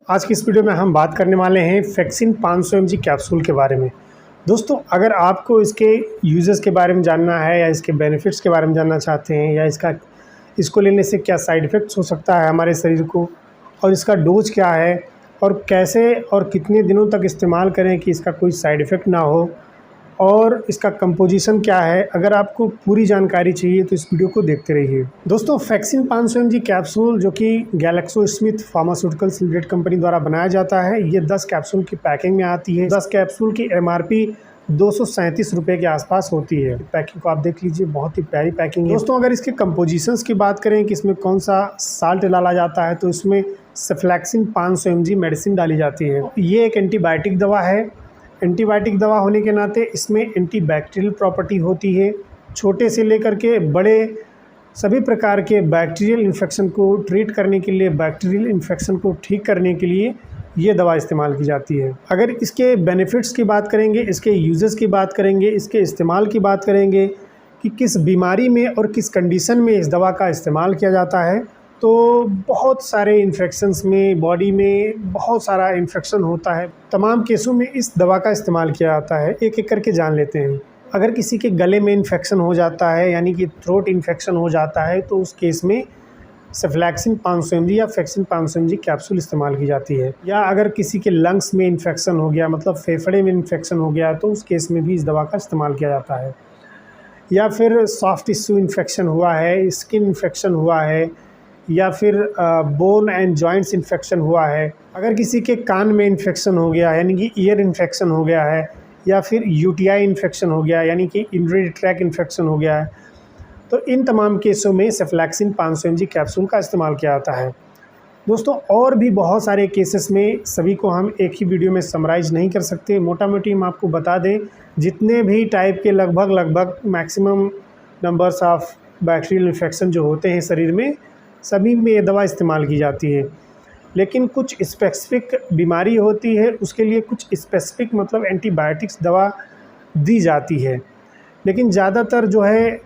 आज की इस वीडियो में हम बात करने वाले हैं फैक्सिन 500 mg कैप्सूल के बारे में। दोस्तों, अगर आपको इसके यूजेस के बारे में जानना है या इसके बेनिफिट्स के बारे में जानना चाहते हैं या इसको लेने से क्या साइड इफ़ेक्ट्स हो सकता है हमारे शरीर को और इसका डोज क्या है और कैसे और कितने दिनों तक इस्तेमाल करें कि इसका कोई साइड इफ़ेक्ट ना हो और इसका कंपोजिशन क्या है, अगर आपको पूरी जानकारी चाहिए तो इस वीडियो को देखते रहिए। दोस्तों, फैक्सिन 500 mg कैप्सूल जो कि Glaxo Smith pharmaceuticals limited company द्वारा बनाया जाता है, ये 10 कैप्सूल की पैकिंग में आती है। 10 कैप्सूल की MRP 237 रुपये के आसपास होती है। पैकिंग को आप देख लीजिए, बहुत ही प्यारी पैकिंग है। दोस्तों, अगर इसके कंपोजिशंस की बात करें कि इसमें कौन सा साल्ट डाला जाता है, तो इसमें सेफ्लैक्सिन 500 mg मेडिसिन डाली जाती है। ये एक एंटीबायोटिक दवा है। एंटीबायोटिक दवा होने के नाते इसमें एंटीबैक्टीरियल प्रॉपर्टी होती है। छोटे से लेकर के बड़े सभी प्रकार के बैक्टीरियल इन्फेक्शन को ट्रीट करने के लिए, बैक्टीरियल इन्फेक्शन को ठीक करने के लिए ये दवा इस्तेमाल की जाती है। अगर इसके बेनिफिट्स की बात करेंगे, इसके यूजेस की बात करेंगे, इसके इस्तेमाल की बात करेंगे कि किस बीमारी में और किस कंडीशन में इस दवा का इस्तेमाल किया जाता है, तो बहुत सारे इन्फेक्शंस में, बॉडी में बहुत सारा इन्फेक्शन होता है। तमाम केसों में इस दवा का इस्तेमाल किया जाता है। एक एक करके जान लेते हैं। अगर किसी के गले में इन्फेक्शन हो जाता है, यानी कि थ्रोट इन्फेक्शन हो जाता है, तो उस केस में सेफ्लैक्सिन 500 mg या फैक्सिन 500 mg कैप्सूल इस्तेमाल की जाती है। या अगर किसी के लंग्स में इन्फेक्शन हो गया, मतलब फेफड़े में इन्फेक्शन हो गया, तो उस केस में भी इस दवा का इस्तेमाल किया जाता है। या फिर सॉफ्ट टिश्यू इन्फेक्शन हुआ है, स्किन इन्फेक्शन हुआ है, या फिर बोन एंड जॉइंट्स इन्फेक्शन हुआ है। अगर किसी के कान में इन्फेक्शन हो गया, यानी कि ईयर इन्फेक्शन हो गया है, या फिर UTI इन्फेक्शन हो गया, यानी कि यूरिनरी ट्रैक इन्फेक्शन हो गया है, तो इन तमाम केसों में सेफ्लैक्सिन 500 mg कैप्सूल का इस्तेमाल किया जाता है। दोस्तों, और भी बहुत सारे केसेस में, सभी को हम एक ही वीडियो में समराइज़ नहीं कर सकते। मोटा मोटी हम आपको बता दें, जितने भी टाइप के लगभग maximum numbers of bacterial infection जो होते हैं शरीर में, सभी में ये दवा इस्तेमाल की जाती है। लेकिन कुछ स्पेसिफ़िक बीमारी होती है, उसके लिए कुछ स्पेसिफ़िक मतलब एंटीबायोटिक्स दवा दी जाती है। लेकिन ज़्यादातर जो है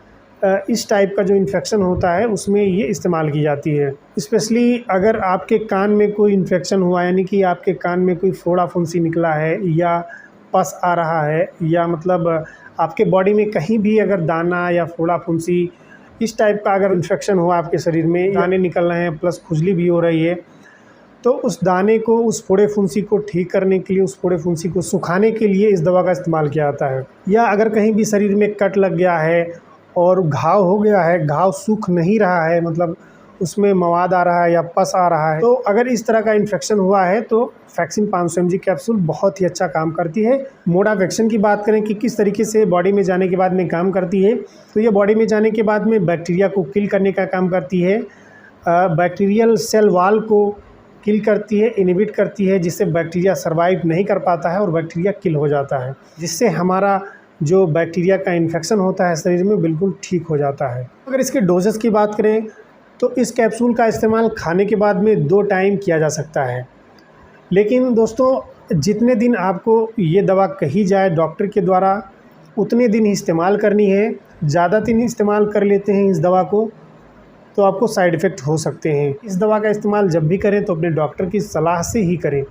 इस टाइप का जो इन्फेक्शन होता है उसमें ये इस्तेमाल की जाती है। स्पेशली अगर आपके कान में कोई इन्फेक्शन हुआ, यानी कि आपके कान में कोई फोड़ा फुंसी निकला है या पस आ रहा है, या मतलब आपके बॉडी में कहीं भी अगर दाना या फोड़ा फुंसी इस टाइप का अगर इन्फेक्शन हुआ, आपके शरीर में दाने निकल रहे हैं प्लस खुजली भी हो रही है, तो उस दाने को, उस फोड़े फुंसी को ठीक करने के लिए, उस फोड़े फुंसी को सुखाने के लिए इस दवा का इस्तेमाल किया जाता है। या अगर कहीं भी शरीर में कट लग गया है और घाव हो गया है, घाव सूख नहीं रहा है, मतलब उसमें मवाद आ रहा है या पस आ रहा है, तो अगर इस तरह का इन्फेक्शन हुआ है तो फैक्सिन 500 mg कैप्सूल बहुत ही अच्छा काम करती है। मोड ऑफ एक्शन की बात करें कि किस तरीके से बॉडी में जाने के बाद में काम करती है, तो ये बॉडी में जाने के बाद में बैक्टीरिया को किल करने का काम करती है। बैक्टीरियल सेल वॉल को किल करती है, इनहिबिट करती है, जिससे बैक्टीरिया सर्वाइव नहीं कर पाता है और बैक्टीरिया किल हो जाता है, जिससे हमारा जो बैक्टीरिया का इन्फेक्शन होता है शरीर में बिल्कुल ठीक हो जाता है। अगर इसके डोजेस की बात करें तो इस कैप्सूल का इस्तेमाल खाने के बाद में 2 टाइम किया जा सकता है। लेकिन दोस्तों, जितने दिन आपको ये दवा कही जाए डॉक्टर के द्वारा, उतने दिन ही इस्तेमाल करनी है। ज़्यादा दिन इस्तेमाल कर लेते हैं इस दवा को तो आपको साइड इफ़ेक्ट हो सकते हैं। इस दवा का इस्तेमाल जब भी करें तो अपने डॉक्टर की सलाह से ही करें,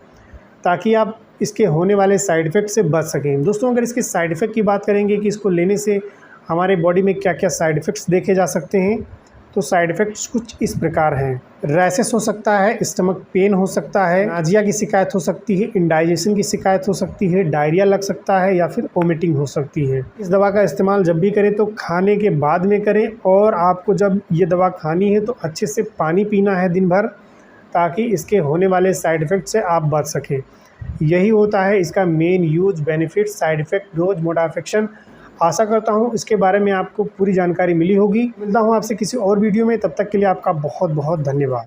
ताकि आप इसके होने वाले साइड इफ़ेक्ट से बच सकें। दोस्तों, अगर इसके साइड इफ़ेक्ट की बात करेंगे कि इसको लेने से हमारे बॉडी में क्या क्या साइड इफ़ेक्ट्स देखे जा सकते हैं, तो साइड इफ़ेक्ट्स कुछ इस प्रकार हैं। रैशेस हो सकता है, स्टमक पेन हो सकता है, नाजिया की शिकायत हो सकती है, इंडाइजेशन की शिकायत हो सकती है, डायरिया लग सकता है, या फिर वोमिटिंग हो सकती है। इस दवा का इस्तेमाल जब भी करें तो खाने के बाद में करें, और आपको जब ये दवा खानी है तो अच्छे से पानी पीना है दिन भर, ताकि इसके होने वाले साइड इफ़ेक्ट से आप बच सकें। यही होता है इसका main use, benefit, side effect, dose, mode of action. आशा करता हूँ इसके बारे में आपको पूरी जानकारी मिली होगी। मिलता हूँ आपसे किसी और वीडियो में, तब तक के लिए आपका बहुत बहुत धन्यवाद।